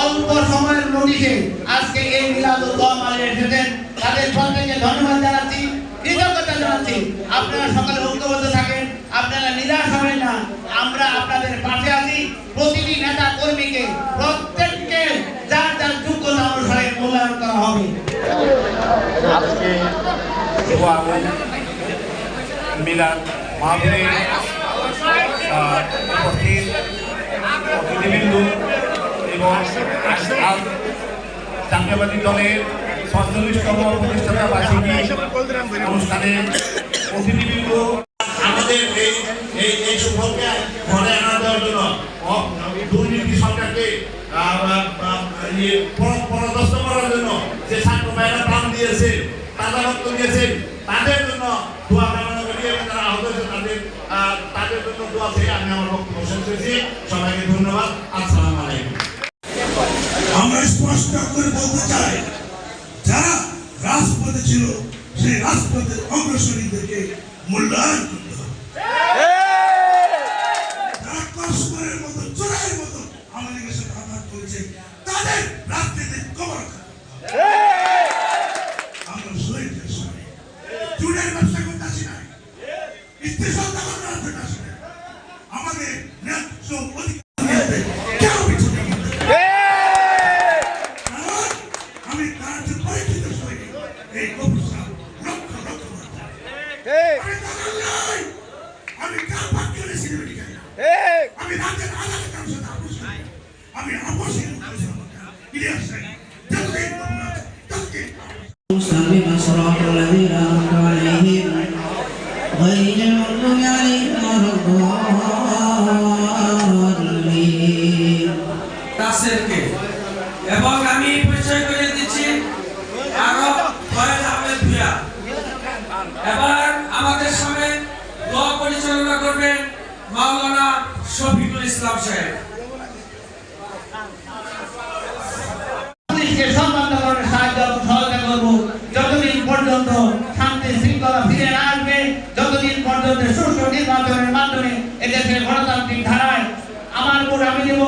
অল্প সময়ের নোটিশে আজকে এই মিলাদুল দোয়া মালে এসেছেন, তাদের প্রত্যেককে ধন্যবাদ জানাচ্ছি, কৃতজ্ঞতা জানাচ্ছি। আপনারা সকালে ঐক্যবদ্ধ থাকেন, আপনারা নিরাশ হবেন না, আমরা আপনাদের পাশে আছি। প্রতিটি নেতা কর্মীকে প্রত্যেককে যার যার যোগ্যতা অনুসারে মূল্যায়ন করা হবে। আজকে মিলাদ মাহফিলে উপস্থিত অতিথিবৃন্দ এবং জাতীয়বাদী দলের ৪৭তম প্রতিষ্ঠাতা বার্ষিকী অনুষ্ঠানে অতিথিবৃন্দ আমাদের এই সুফলকে ঘরে আনা দেওয়ার জন্য দুর্নীতি সরকারকে পরাস্ত করার জন্য যে ছাত্র ভাইরা প্রাণ দিয়েছে, তাজা রক্ত দিয়েছে, তাদের জন্য দোয়া কামনা করি এবং যারা আহত হয়েছে তাদের জন্য দোয়া চেয়ে আমি আমার বক্তব্য শেষ করেছি। সবাইকে ধন্যবাদ। আসসালামু আলাইকুম। আমরা স্পষ্ট করে বলতে চাই, যারা রাজপথে ছিল সেই রাজপথের অগ্রসরীদেরকে মূল্যায়ন করতে হবে। যারা কসমের মতো চোরাইয়ের মতো আমাদের সাথে আঘাত করেছে তাদের রাজনীতির কবর আমরা শহীদের সঙ্গে চুরের ব্যবসা করতে আসি নাই, ইস্তেশন দখল করতে আসি নাই, আমাদের ন্যায্য অধিকার কেউ পিছু এই অবস্থান লক্ষ লক্ষ আমি কার পক্ষে সিনেমেটি করি না, আমি রাজ্যের আলাদা কারোর সাথে আপোষ করি, আমি আপোষের ইলিয়াস যতদিন ততদিন مستقيم صراط الذين أنعمت عليهم غير المغضوب عليهم ولا الضالين। রাসেলকে এবং আমি পরিচয় করে দিচ্ছি আরো ফয়েজ আহমেদ ভূঁইয়া। এবার আমাদের সামনে দোয়া পরিচালনা করবেন মাওলানা শফিকুল ইসলাম সাহেব। যতদিন পর্যন্ত শান্তি শৃঙ্খলা ফিরে না আসবে, যতদিন পর্যন্ত সুষ্ঠু নির্বাচনের মাধ্যমে এদেশের গণতান্ত্রিক ধারায় আমার ভোট আমি দেব।